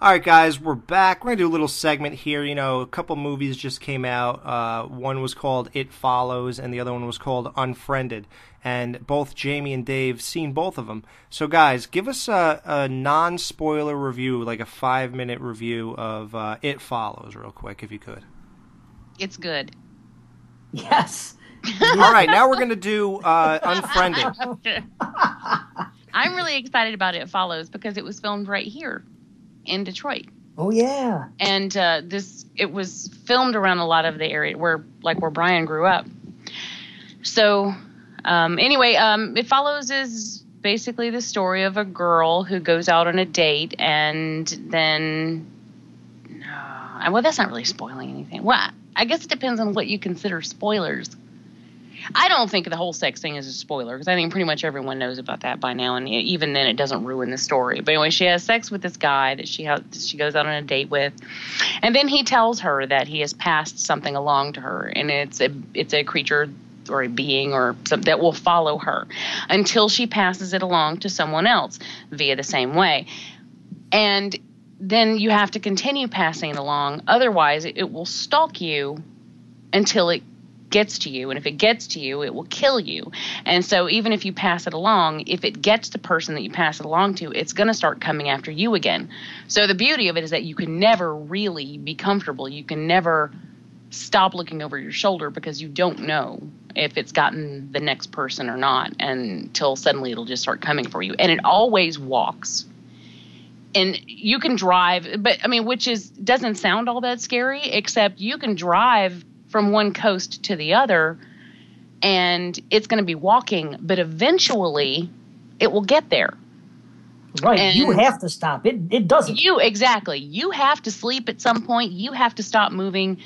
All right, guys, we're back. We're going to do a little segment here. You know, a couple movies just came out. One was called It Follows, and the other one was called Unfriended. And both Jamie and Dave seen both of them. So, guys, give us a non-spoiler review, like a 5-minute review of It Follows real quick, if you could. It's good. Yes. All right, now we're going to do Unfriended. I'm really excited about It Follows because it was filmed right here in Detroit. Oh, yeah. And it was filmed around a lot of the area where Brian grew up. So, anyway, It Follows is basically the story of a girl who goes out on a date and then... well, that's not really spoiling anything. Well, I guess it depends on what you consider spoilers. I don't think the whole sex thing is a spoiler because I think pretty much everyone knows about that by now, and even then it doesn't ruin the story. But anyway, she has sex with this guy that she goes out on a date with, and then he tells her that he has passed something along to her, and it's a creature or a being or something that will follow her until she passes it along to someone else via the same way. And then you have to continue passing it along. Otherwise, it will stalk you until it gets to you. And if it gets to you, it will kill you. And so even if you pass it along, if it gets the person that you pass it along to, it's going to start coming after you again. So the beauty of it is that you can never really be comfortable. You can never stop looking over your shoulder because you don't know if it's gotten the next person or not until suddenly it'll just start coming for you. And it always walks. And you can drive, but I mean, doesn't sound all that scary, except you can drive from one coast to the other and it's going to be walking, but eventually it will get there. Right. And you have to stop. It doesn't. Exactly. You have to sleep at some point. You have to stop moving.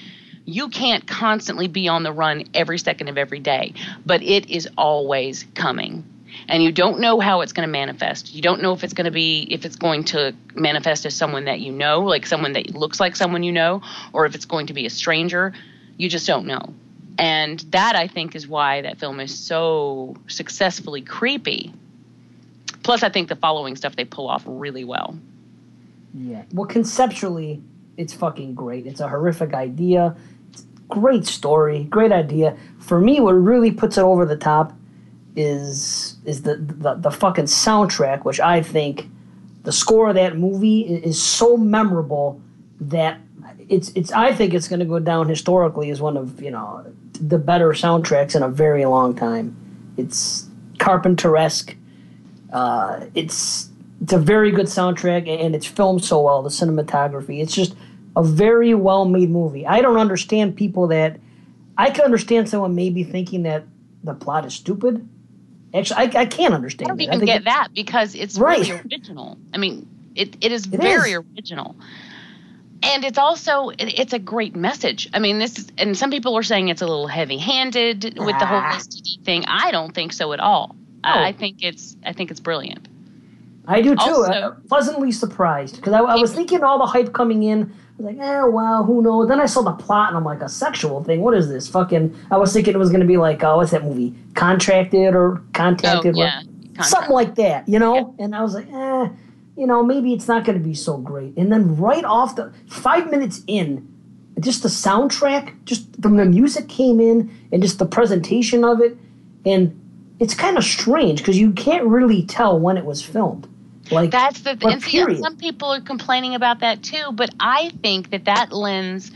You can't constantly be on the run every second of every day, but it is always coming. And you don't know how it's going to manifest. You don't know if it's going to manifest as someone that you know, like someone that looks like someone you know, or if it's going to be a stranger. You just don't know. And that, I think, is why that film is so successfully creepy. Plus, I think the following stuff they pull off really well. Yeah. Well, conceptually, it's fucking great. It's a horrific idea. It's a great story. Great idea. For me, what really puts it over the top is the fucking soundtrack, which I think the score of that movie is so memorable that I think it's going to go down historically as one of, the better soundtracks in a very long time. It's Carpenter-esque. It's a very good soundtrack, and it's filmed so well, the cinematography. It's just a very well-made movie. I don't understand people that... I can understand someone maybe thinking that the plot is stupid. Actually, I can't understand that. I don't even get that because it's really original. I mean, it is very original. And it's also, it's a great message. I mean, and some people are saying it's a little heavy-handed with the whole STD thing. I don't think so at all. Oh. I think it's brilliant. I do too. Also, pleasantly surprised because I was thinking all the hype coming in. I was like, well, who knows? Then I saw the plot and I'm like, a sexual thing? What is this? I was thinking it was going to be like, what's that movie? Contracted or Contacted? Oh, yeah. Something like that, Yeah. And I was like, maybe it's not going to be so great. And then right off the 5 minutes in, just the soundtrack, just the music came in and just the presentation of it. And it's kind of strange because you can't really tell when it was filmed. Like, that's the and some people are complaining about that too, but I think that lends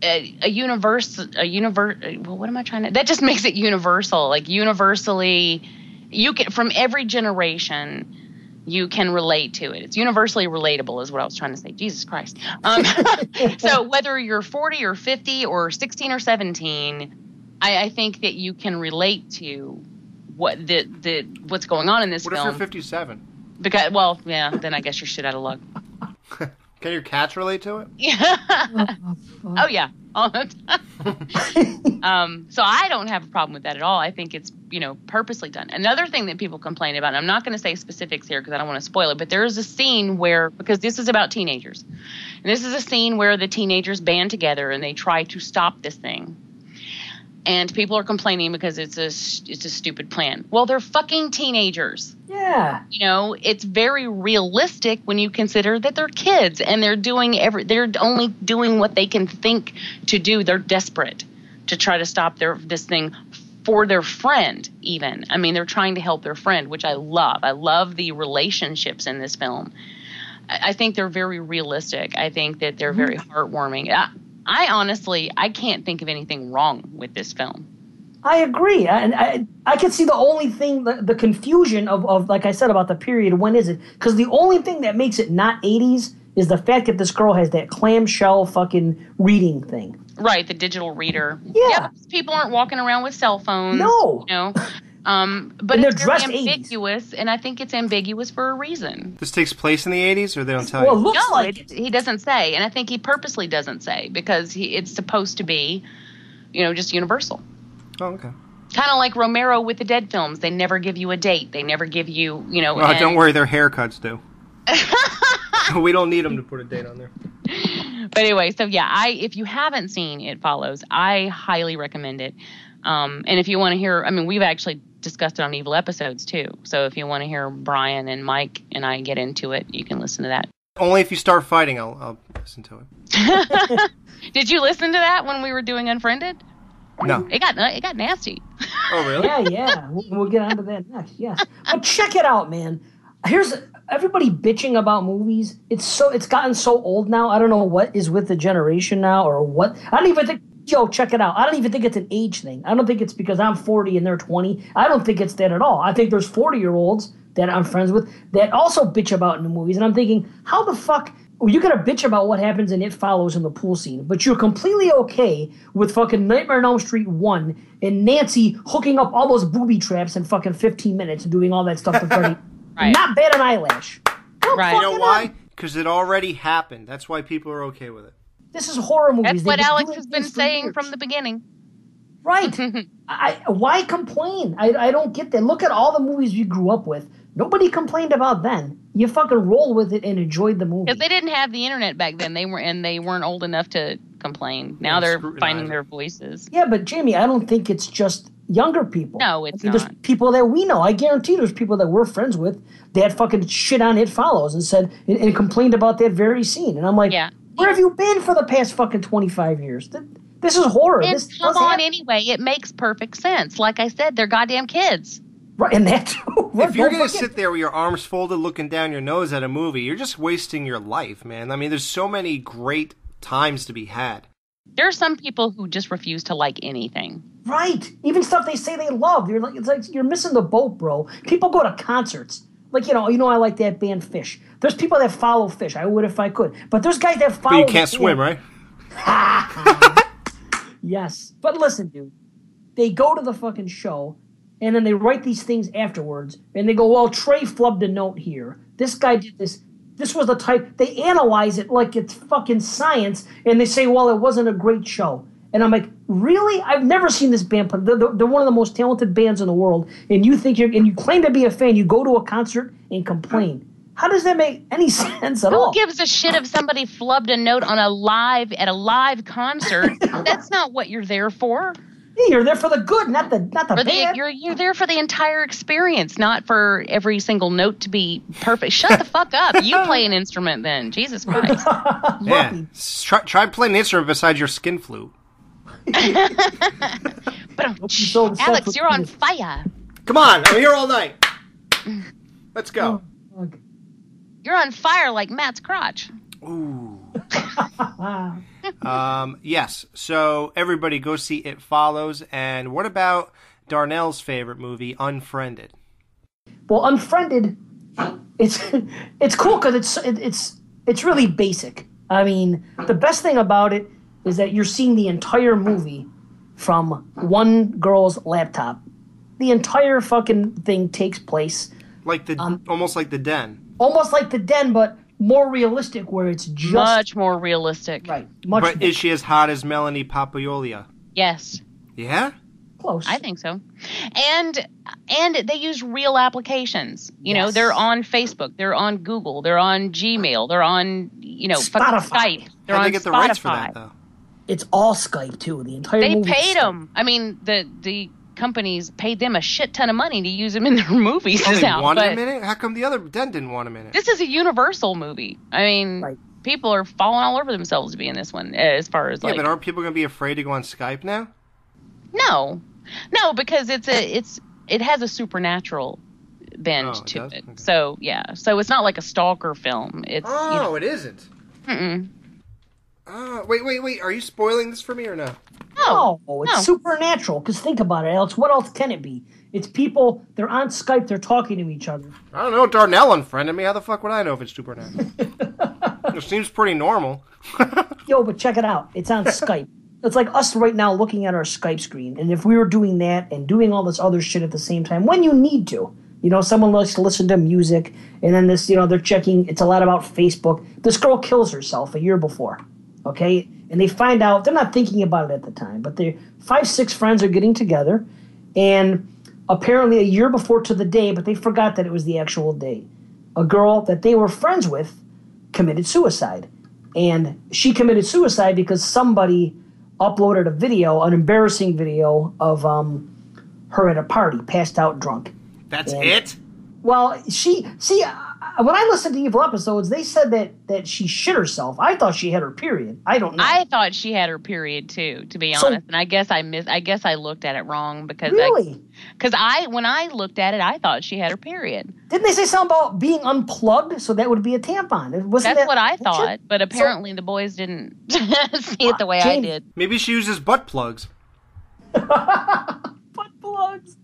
a universe. Well, what am I trying to? That just makes it universal. Like universally, you can from every generation. You can relate to it. It's universally relatable is what I was trying to say. Jesus Christ. So whether you're 40 or 50 or 16 or 17, I think that you can relate to what's going on in this film. What if you're 57? Because, then I guess you're shit out of luck. Can your cats relate to it? Yeah. Oh, yeah. All the time. So I don't have a problem with that at all. I think it's, purposely done. Another thing that people complain about, and I'm not going to say specifics here because I don't want to spoil it, but there is a scene because this is about teenagers, and this is a scene where the teenagers band together and they try to stop this thing. And people are complaining because it's a stupid plan. Well, they're fucking teenagers. Yeah. You know, it's very realistic when you consider that they're kids and they're only doing what they can think to do. They're desperate to try to stop this thing for their friend even. I mean, they're trying to help their friend, which I love. I love the relationships in this film. I think they're very realistic. I think that they're very heartwarming. I honestly, I can't think of anything wrong with this film. I agree. And I could see the only thing, the confusion of, like I said, about the period, when is it? Because the only thing that makes it not 80s is the fact that this girl has that clamshell fucking reading thing. Right, the digital reader. Yeah. People aren't walking around with cell phones. No. You know? But and they're it's very dressed ambiguous, 80s. And I think it's ambiguous for a reason. This takes place in the 80s, or they don't tell you? Well, it looks like it. He doesn't say, and I think he purposely doesn't say because it's supposed to be, just universal. Oh, okay. Kind of like Romero with the Dead films. They never give you a date. They never give you, Well, don't worry, their haircuts do. We don't need them to put a date on there. But anyway, so yeah, if you haven't seen It Follows, I highly recommend it. And if you want to hear, we've actually discussed it on Evil Episodes too. So if you want to hear Brian and Mike and I get into it, you can listen to that. Only if you start fighting, I'll listen to it. Did you listen to that when we were doing Unfriended? No. It got nasty. Oh, really? Yeah. We'll get onto that next. Yes. But check it out, man. Here's everybody bitching about movies. It's gotten so old now. I don't know what is with the generation now or what. I don't even think. Yo, check it out. I don't even think it's an age thing. I don't think it's because I'm 40 and they're 20. I don't think it's that at all. I think there's 40-year-olds that I'm friends with that also bitch about in the movies. And I'm thinking, how the fuck... Well, you're going to bitch about what happens in It Follows in the pool scene, but you're completely okay with fucking Nightmare on Elm Street 1 and Nancy hooking up all those booby traps in fucking 15 minutes and doing all that stuff for 30. Right. Not bat an eyelash. Right. You know why? Because it already happened. That's why people are okay with it. This is horror movies. That's what Alex has been saying from the beginning. Right. Why complain? I don't get that. Look at all the movies we grew up with. Nobody complained about then. You fucking roll with it and enjoyed the movie. Because they didn't have the internet back then. They weren't old enough to complain. Now they're finding their voices. Yeah, but Jamie, I don't think it's just younger people. No, it's not. There's people that we know. I guarantee there's people that we're friends with that fucking shit on It Follows and said and complained about that very scene. And I'm like, yeah. Where have you been for the past fucking 25 years? This is horror. And come on anyway. It makes perfect sense. Like I said, they're goddamn kids. Right, and that too. If you're going to sit there with your arms folded looking down your nose at a movie, you're just wasting your life, man. There's so many great times to be had. There are some people who just refuse to like anything. Right. Even stuff they say they love. It's like you're missing the boat, bro. People go to concerts. Like, I like that band Fish. There's people that follow Fish. I would if I could. But there's guys that follow... But you can't swim, right? Yes. But listen, dude. They go to the fucking show, and then they write these things afterwards, and they go, well, Trey flubbed a note here. This guy did this. This was the type... They analyze it like it's fucking science, and they say, well, it wasn't a great show. And I'm like, really? I've never seen this band play. They're one of the most talented bands in the world. And you claim to be a fan. You go to a concert and complain. How does that make any sense at all? Who gives a shit if somebody flubbed a note at a live concert? That's not what you're there for. Yeah, you're there for the good, not the bad. You're there for the entire experience, not for every single note to be perfect. Shut the fuck up. You play an instrument then. Jesus Christ. Yeah. Try playing an instrument besides your skin flute. Alex, you're on fire. Come on, I'm here all night. Let's go. You're on fire like Matt's crotch. Ooh. Yes, so everybody go see It Follows. And what about Darnell's favorite movie, Unfriended? Well, Unfriended, it's cool because it's really basic. The best thing about it is that you're seeing the entire movie from one girl's laptop. The entire fucking thing takes place like almost like The Den. Almost like The Den, but more realistic, where it's just much more realistic. Right. But is she as hot as Melanie Papaiola? Yes. Yeah? Close. I think so. And they use real applications. You know, they're on Facebook, they're on Google, they're on Gmail, they're on, Spotify. Skype. How do they get the rights for that, though? It's all Skype too. The entire They movie. paid them. I mean, the companies paid them a shit ton of money to use them in their movies. Oh, they now, wanted but him in it? How come the other Den didn't want him in it? this is a Universal movie. I mean, Right. people are falling all over themselves to be in this one. As far as Yeah, like, but aren't people going to be afraid to go on Skype now? no, because it has a supernatural bend Oh, it to does? it. Okay. So yeah, so it's not like a stalker film. It's It isn't. mm-mm. Wait. Are you spoiling this for me or no? No, it's No. supernatural. Because think about it, Alex. What else can it be? It's people. They're on Skype. They're talking to each other. I don't know. Darnell unfriended me. How the fuck would I know if it's supernatural? It seems pretty normal. Yo, but check it out. It's on Skype. It's like us right now looking at our Skype screen. And if we were doing that and doing all this other shit at the same time, when you need to, someone likes to listen to music, and then this, they're checking. It's a lot about Facebook. This girl kills herself a year before, okay? And they find out, they're not thinking about it at the time, but they 5-6 friends are getting together, and apparently a year before to the day, but they forgot that it was the actual day, a girl that they were friends with committed suicide. And she committed suicide because somebody uploaded a video, an embarrassing video of her at a party, passed out drunk. That's it? Well, when I listened to Evil Episodes, they said that she shit herself. I thought she had her period. I don't know. I thought she had her period too, to be honest. And I guess I looked at it wrong because really? When I looked at it, I thought she had her period. Didn't they say something about being unplugged? So that would be a tampon. That's what I thought, but apparently the boys didn't see it the way I did. Maybe she uses butt plugs. Butt plugs.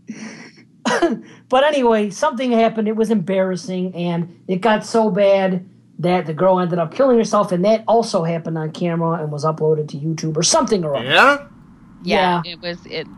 But anyway, something happened. It was embarrassing, and it got so bad that the girl ended up killing herself, and that also happened on camera and was uploaded to YouTube or something or other. Yeah? Yeah,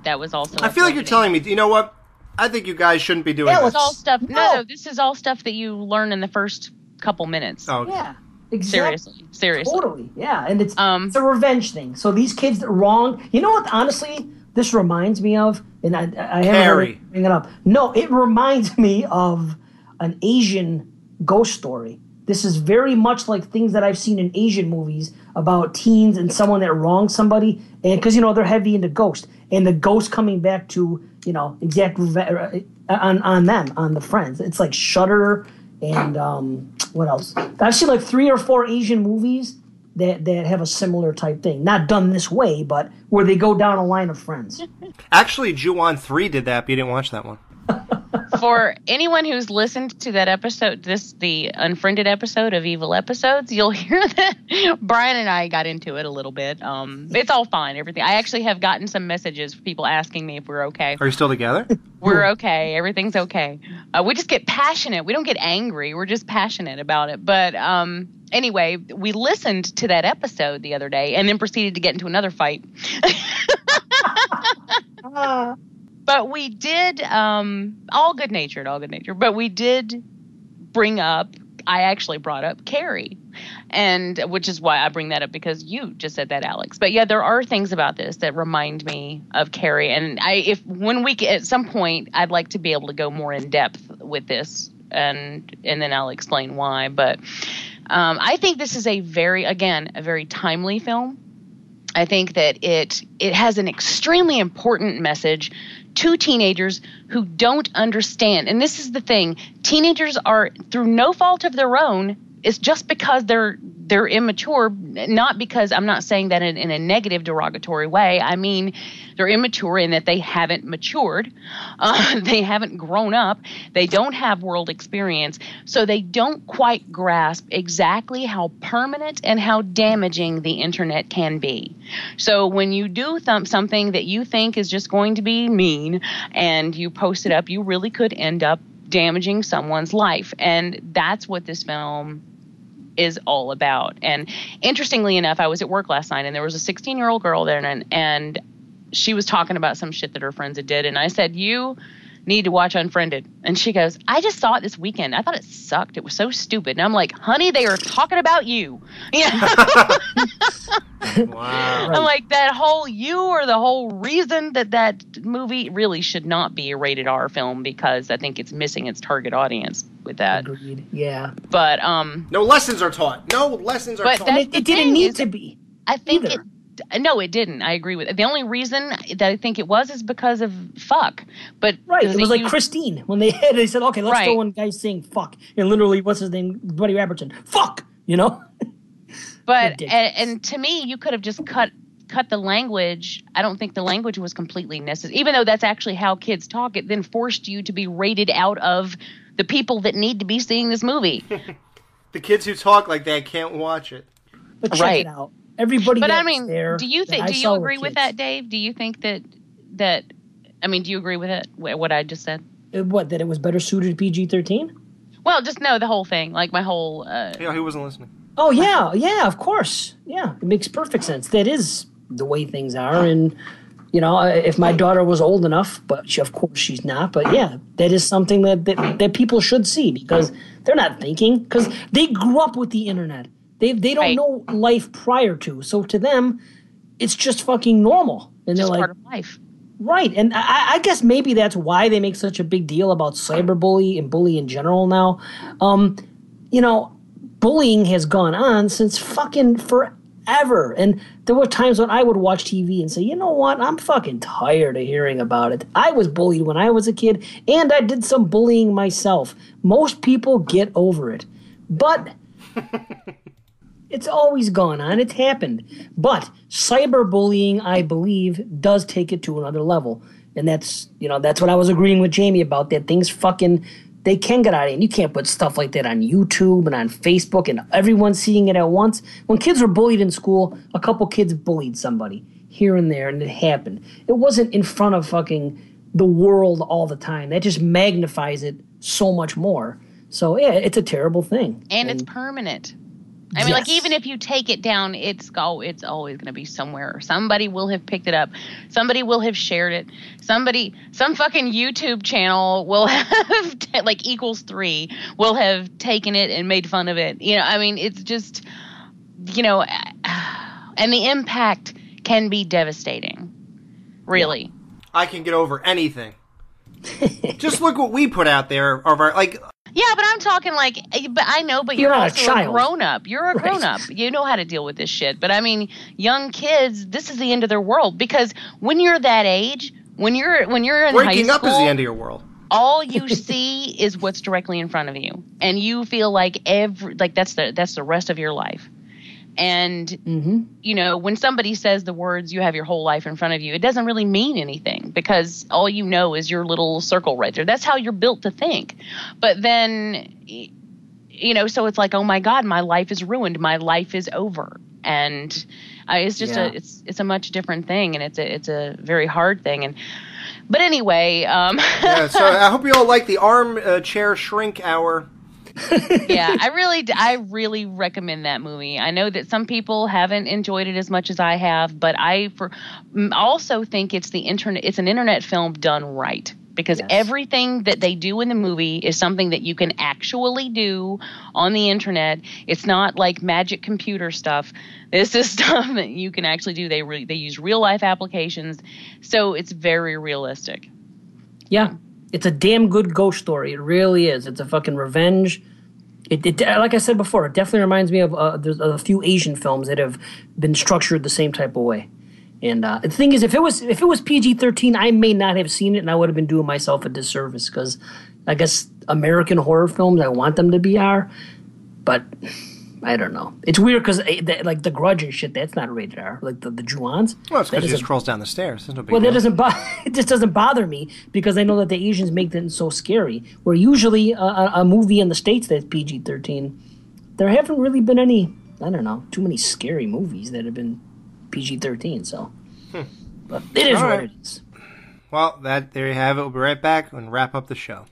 that was also. I feel like you're telling me, you know what? I think you guys shouldn't be doing Yeah, this. It's all stuff. No. No, this is all stuff that you learn in the first couple minutes. Oh, okay. Yeah, exactly. Seriously. Totally, yeah, and it's a revenge thing. So these kids are wrong. You know what? Honestly, this reminds me of, and I haven't heard it bring it up. No, it reminds me of an Asian ghost story. This is very much like things that I've seen in Asian movies about teens and someone that wronged somebody, and because they're heavy into ghost, and the ghost coming back to exact on them, on the friends. It's like Shudder and what else? I've seen like 3 or 4 Asian movies that have a similar type thing. Not done this way, but where they go down a line of friends. Actually, Ju-on 3 did that, but you didn't watch that one. For anyone who's listened to that episode, the Unfriended episode of Evil Episodes, you'll hear that Brian and I got into it a little bit. It's all fine, everything. I actually have gotten some messages from people asking me if we're okay. Are you still together? We're okay. Everything's okay. We just get passionate. We don't get angry. We're just passionate about it. But anyway, we listened to that episode the other day and then proceeded to get into another fight. But we did, all good-natured, but we did I actually brought up Carrie, and which is why I bring that up, because you just said that, Alex. But yeah, there are things about this that remind me of Carrie, and at some point, I'd like to be able to go more in depth with this, and then I'll explain why. But I think this is a very timely film. I think that it has an extremely important message to teenagers who don't understand. And this is the thing. Teenagers are, through no fault of their own, it's just because they're immature, not because, I'm not saying that in a negative, derogatory way. I mean, they're immature in that they haven't matured. They haven't grown up. They don't have world experience. So they don't quite grasp exactly how permanent and how damaging the internet can be. So when you do something that you think is just going to be mean and you post it up, you really could end up damaging someone's life. And that's what this film is all about. And interestingly enough, I was at work last night and there was a 16-year-old girl there, and she was talking about some shit that her friends had did. And I said, you need to watch Unfriended. And she goes, I just saw it this weekend. I thought it sucked. It was so stupid. And I'm like, honey, they are talking about you. Wow. I'm like, you are the whole reason that movie really should not be a rated R film, because I think it's missing its target audience with that. Agreed. Yeah. But no lessons are taught. No lessons are taught. It didn't need to be. I think No, it didn't. I agree with it. The only reason that I think it was is because of fuck. But Right. It was like Christine when they said, okay, let's Right. throw one guy saying fuck. And literally, what's his name? Buddy Robertson. Fuck! You know? But, and to me, you could have just cut the language. I don't think the language was completely necessary. Even though that's actually how kids talk, it then forced you to be rated out of the people that need to be seeing this movie. The kids who talk like that can't watch it. But check it out. Everybody But that's I mean, there. do you agree with that, Dave? Do you think that I mean, do you agree with it? What I just said? What, that it was better suited to PG-13? Well, just no, the whole thing, like my whole. Yeah, he wasn't listening. Oh yeah, of course. Yeah, it makes perfect sense. That is the way things are, and you know, if my daughter was old enough, but of course she's not. But yeah, that is something that people should see because they're not thinking because they grew up with the internet. They don't know life prior to, so to them, it's just fucking normal, and just they're like part of life. Right, and I guess maybe that's why they make such a big deal about cyberbully and bully in general now. You know, bullying has gone on since fucking forever, and there were times when I would watch TV and say, you know what, I'm fucking tired of hearing about it. I was bullied when I was a kid, and I did some bullying myself. Most people get over it, but... It's always gone on. It's happened. But cyberbullying, I believe, does take it to another level. And that's what I was agreeing with Jamie about, that things they can get out of hand. You can't put stuff like that on YouTube and on Facebook and everyone's seeing it at once. When kids were bullied in school, a couple kids bullied somebody here and there, and it happened. It wasn't in front of fucking the world all the time. That just magnifies it so much more. So, yeah, it's a terrible thing. And it's permanent. I mean, like, even if you take it down, it's always going to be somewhere. Somebody will have picked it up. Somebody will have shared it. Some fucking YouTube channel will have, like, equals 3, will have taken it and made fun of it. You know, I mean, it's just, you know, and the impact can be devastating. Really. I can get over anything. Just look what we put out there of our, like... Yeah, but I'm talking like, but I know, but you're also a grown up. You're a grown up. You know how to deal with this shit. But I mean, young kids, this is the end of their world because when you're that age, when you're in high school, breaking up is the end of your world. All you see is what's directly in front of you, and you feel like that's the rest of your life. And you know, when somebody says the words "you have your whole life in front of you," it doesn't really mean anything because all you know is your little circle right there. That's how you're built to think. But then, you know, so it's like, oh my God, my life is ruined. My life is over. And it's just it's a much different thing, and it's a very hard thing. But anyway, yeah. So I hope you all like the armchair shrink hour. Yeah, I really recommend that movie. I know that some people haven't enjoyed it as much as I have, but I also think it's an internet film done right. Because everything that they do in the movie is something that you can actually do on the internet. It's not like magic computer stuff. This is stuff that you can actually do. They use real life applications, so it's very realistic. Yeah, it's a damn good ghost story. It really is. It's a fucking revenge. It like I said before, it definitely reminds me of there's a few Asian films that have been structured the same type of way. And the thing is, if it was PG-13, I may not have seen it, and I would have been doing myself a disservice because I guess American horror films, I want them to be R, but I don't know. It's weird because like The Grudge and shit, that's not rated R. Like the Ju-ons. Well, it's because he just crawls down the stairs. There's no big deal. That it just doesn't bother me because I know that the Asians make them so scary. Where usually a movie in the States that's PG-13, there haven't really been any, I don't know, too many scary movies that have been PG-13, so. But it is what it is. Well, there you have it. We'll be right back and wrap up the show.